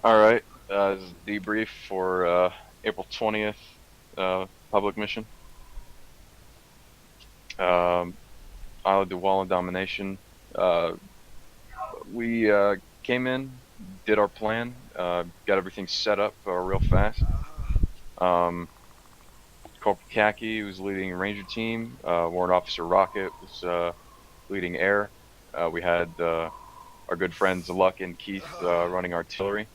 All right. This is Debrief for April 20th, public mission. Isle of Wall and Domination. We came in, did our plan, got everything set up real fast. Corporal Khaki was leading Ranger team. Warrant Officer Rocket was leading air. We had our good friends Luck and Keith running artillery.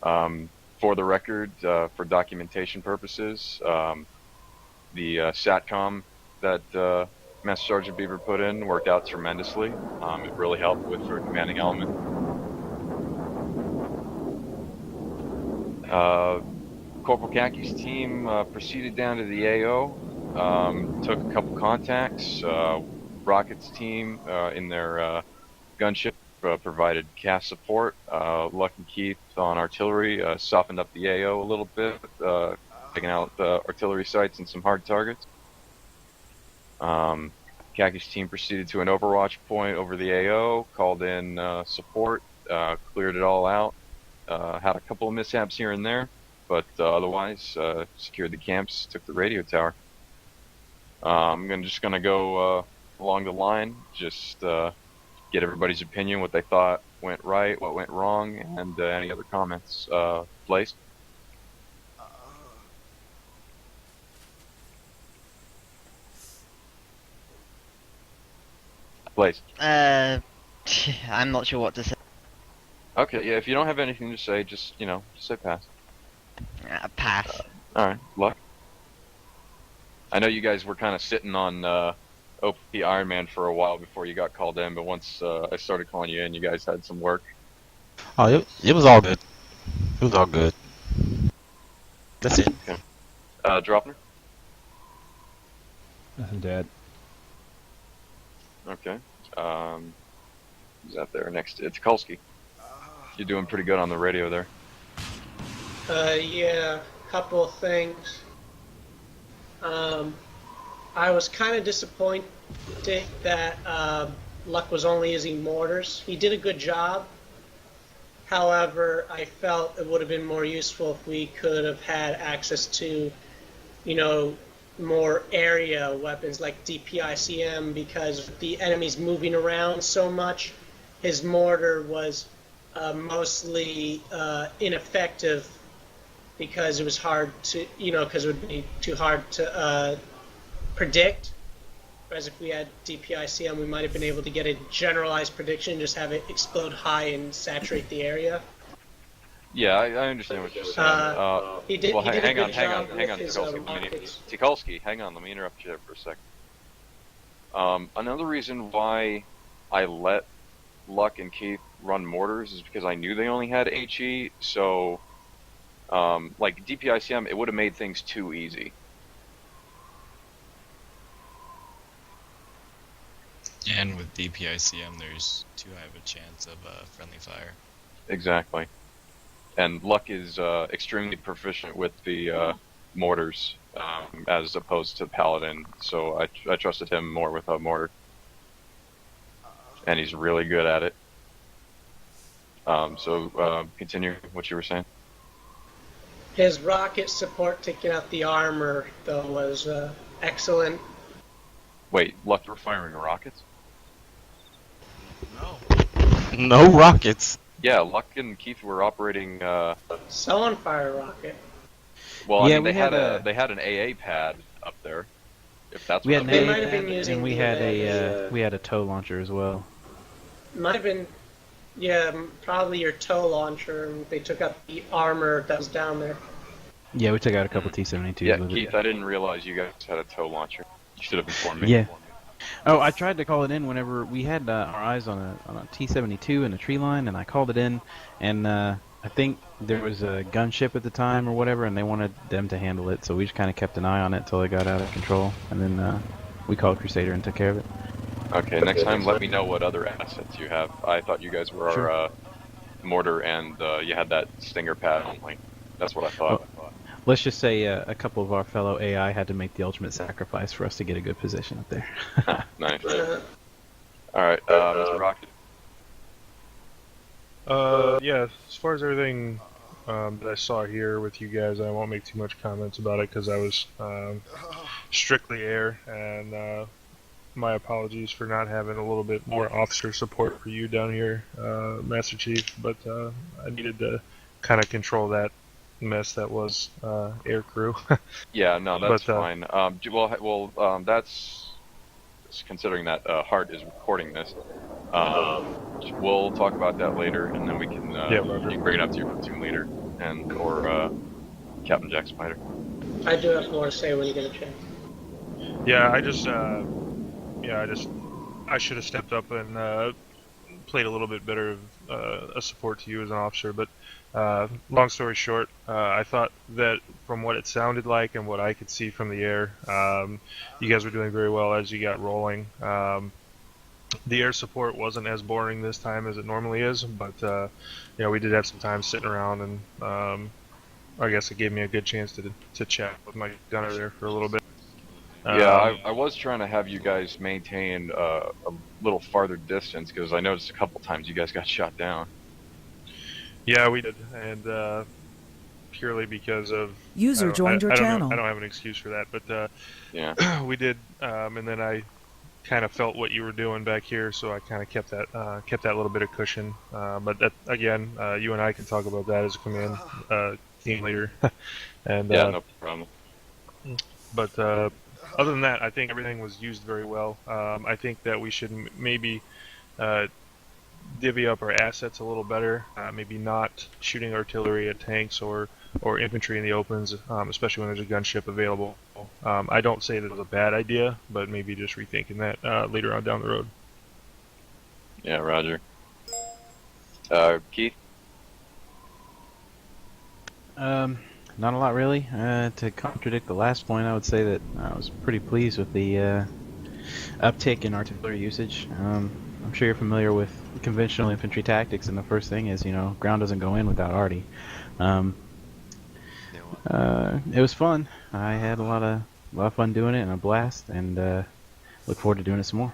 For the record, for documentation purposes, the SATCOM that Master Sergeant Beaver put in worked out tremendously. It really helped with our commanding element. Corporal Khaki's team proceeded down to the AO, took a couple contacts. Rocket's team in their gunship provided CAS support. Luck and Keith on artillery softened up the AO a little bit, taking out artillery sites and some hard targets. Khaki's team proceeded to an overwatch point over the AO, called in support, cleared it all out, had a couple of mishaps here and there, but otherwise secured the camps, took the radio tower. I'm just going to go along the line, just get everybody's opinion, what they thought went right, what went wrong, and any other comments. Blaze? Blaze. I'm not sure what to say. Okay, yeah, if you don't have anything to say, just say pass. Pass. Alright, Luck. I know you guys were kind of sitting on OP Iron Man for a while before you got called in, but once I started calling you in, you guys had some work. Oh, it was all good. It was all good. That's it. Okay. Dropner? Nothing, Dad. Okay. Who's out there next to Tukulski? You're doing pretty good on the radio there. Yeah, couple of things. I was kind of disappointed that Luck was only using mortars. He did a good job. However, I felt it would have been more useful if we could have had access to, more area weapons like DPICM, because the enemy's moving around so much. His mortar was mostly ineffective because it was hard to, because it would be too hard to predict. Whereas if we had DPICM, we might have been able to get a generalized prediction, just have it explode high and saturate the area. Yeah, I understand what you're saying. Hang on, Tukulski, hang on, let me interrupt you there for a second. Another reason why I let Luck and Keith run mortars is because I knew they only had HE, so like DPICM, it would have made things too easy. And with DPICM, there's too high of a chance of friendly fire. Exactly. And Luck is extremely proficient with the mortars, as opposed to Paladin, so I trusted him more with a mortar. And he's really good at it. Continue what you were saying. His rocket support taking out the armor, though, was excellent. Wait, Luck were firing rockets? No rockets. Yeah, Luck and Keith were operating. Someone fire a rocket. Well, Yeah, I mean, we had they had an AA pad up there. If that's We what had it an was. might have been AA, using and we the, had we had a tow launcher as well. Might have been, yeah, probably your tow launcher, and they took out the armor that was down there. Yeah, we took out a couple T-72s Yeah, with Keith, it. I didn't realize you guys had a tow launcher. You should have informed me. Yeah. Oh, I tried to call it in whenever we had our eyes on a T-72 in a tree line, and I called it in, and I think there was a gunship at the time or whatever, and they wanted them to handle it, so we just kind of kept an eye on it until it got out of control, and then we called Crusader and took care of it. Okay, next time let me know what other assets you have. I thought you guys were Sure. our mortar and you had that stinger pad only. That's what I thought. Let's just say a couple of our fellow AI had to make the ultimate sacrifice for us to get a good position up there. Nice. Alright, Mr. Rocket. Yeah, as far as everything that I saw here with you guys, I won't make too much comments about it because I was strictly air, and my apologies for not having a little bit more officer support for you down here, Master Chief, but I needed to kind of control that mess that was air crew. Yeah, no, that's But fine. That's considering that Hart is recording this. We'll talk about that later, and then we can yeah, Roger. you can bring it up to your platoon leader and or Captain Jack Spider. I do have more to say when you get a chance. Yeah, I should have stepped up and played a little bit better of a support to you as an officer. But long story short, I thought that from what it sounded like and what I could see from the air, you guys were doing very well as you got rolling. The air support wasn't as boring this time as it normally is, but we did have some time sitting around, and I guess it gave me a good chance to chat with my gunner there for a little bit. Yeah, I was trying to have you guys maintain a little farther distance because I noticed a couple times you guys got shot down. Yeah, we did, and purely because of User joined your channel. I don't have an excuse for that, but Yeah. we did, and then I kind of felt what you were doing back here, so I kind of kept that little bit of cushion. But that, again, you and I can talk about that as a command team leader. And Yeah, no problem. but other than that, I think everything was used very well. I think that we should maybe divvy up our assets a little better. Maybe not shooting artillery at tanks or infantry in the opens, especially when there's a gunship available. I don't say that it was a bad idea, but maybe just rethinking that later on down the road. Yeah, Roger. Keith? Not a lot really. To contradict the last point, I would say that I was pretty pleased with the uptick in artillery usage. I'm sure you're familiar with conventional infantry tactics, and the first thing is, ground doesn't go in without arty. It was fun. I had a lot of fun doing it, and a blast, and look forward to doing it some more.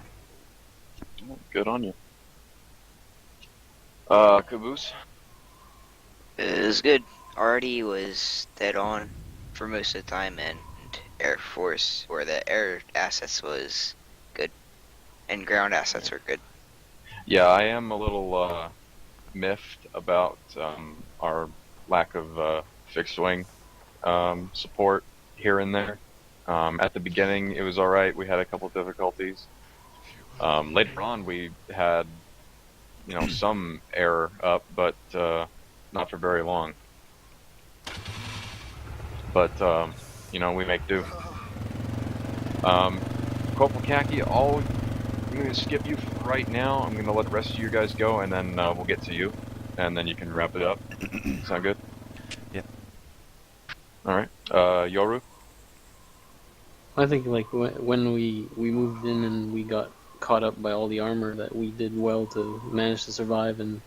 Good on you. Caboose? It was good. Artie was dead on for most of the time, and Air Force, or the air assets, was good, and ground assets were good. Yeah, I am a little miffed about our lack of fixed wing support here and there. At the beginning, it was alright. We had a couple of difficulties. Later on, we had, some error up, but not for very long. But, we make do. Corporal Khaki, I'm going to skip you for right now. I'm going to let the rest of you guys go, and then we'll get to you. And then you can wrap it up. Sound good? Yeah. Alright. Yoru? I think when we moved in and we got caught up by all the armor, that we did well to manage to survive and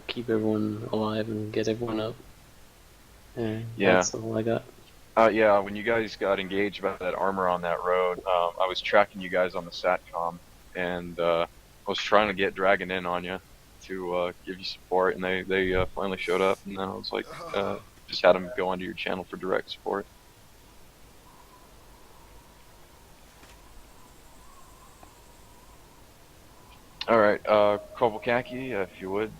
keep everyone alive and get everyone up. And Yeah. That's all I got. Yeah, when you guys got engaged about that armor on that road, I was tracking you guys on the SATCOM, and I was trying to get Dragon in on you to give you support, and they finally showed up, and then I was like, just had them go onto your channel for direct support. Alright, Corporal Khaki, if you would,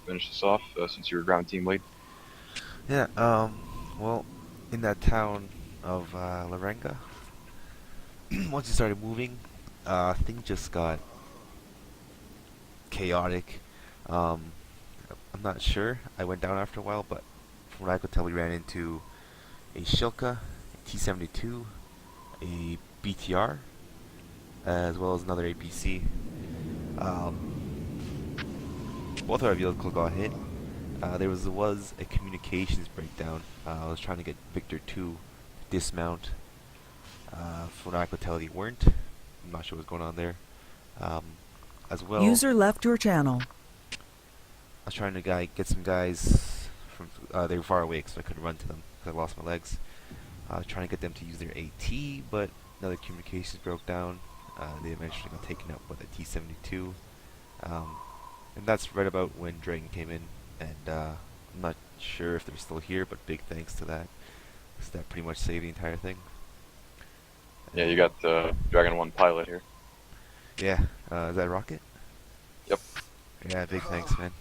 finish this off, since you're ground team lead. Yeah, well, in that town of Larenga, once you started moving, things just got chaotic. I'm not sure. I went down after a while, but from what I could tell, we ran into a Shilka, a T-72, a BTR, as well as another APC. Both our vehicles got hit. There was a communications breakdown. I was trying to get Victor 2 dismount. From what I could tell, they weren't. I'm not sure what's going on there. As well, User left your channel. I was trying to get some guys from. They were far away, so I couldn't run to them because I lost my legs. I was trying to get them to use their AT, but another communications broke down. They eventually got taken out by the T-72. And that's right about when Dragon came in and I'm not sure if they're still here, but big thanks to that, because that pretty much saved the entire thing. Yeah, you got the Dragon 1 pilot here. Yeah, is that Rocket? Yep. Yeah, big thanks, man.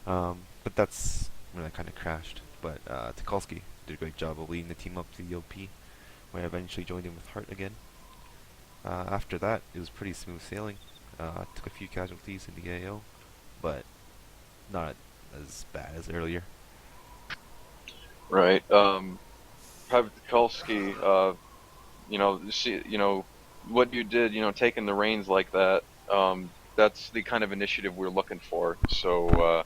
But that's when I kind of crashed. But Tukolsky did a great job of leading the team up to the OP, when I eventually joined in with Hart again. After that, it was pretty smooth sailing. Took a few casualties in the AO, but not as bad as earlier. Right. Private Tukolsky, what you did, taking the reins like that, that's the kind of initiative we're looking for. So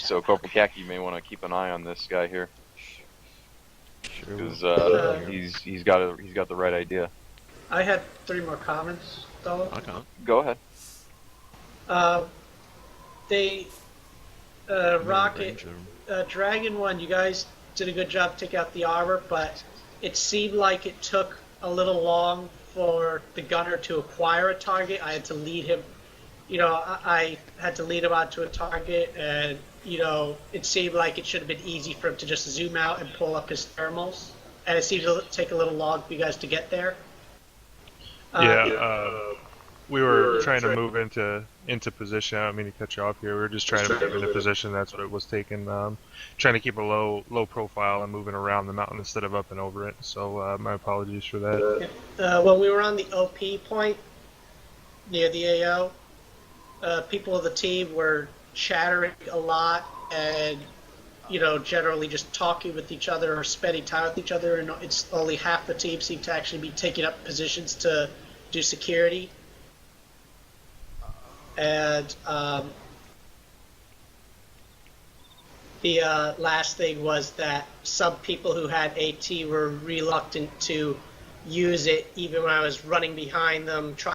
Corporal Khaki, you may want to keep an eye on this guy here, Sure. because he's got the right idea. I had 3 more comments, though. Okay. Go ahead. Rocket, Dragon 1, you guys did a good job taking out the armor, but it seemed like it took a little long for the gunner to acquire a target. I had to lead him, I had to lead him onto a target, and, it seemed like it should have been easy for him to just zoom out and pull up his thermals. And it seemed to take a little long for you guys to get there. We were trying to move into position. I don't mean to cut you off here. We were just trying to move into position. That's what it was taking. Trying to keep a low profile and moving around the mountain instead of up and over it. So my apologies for that. When we were on the OP point near the AO, people of the team were chattering a lot and generally just talking with each other or spending time with each other, and it's only half the team seem to actually be taking up positions to do security. And the last thing was that some people who had AT were reluctant to use it even when I was running behind them, trying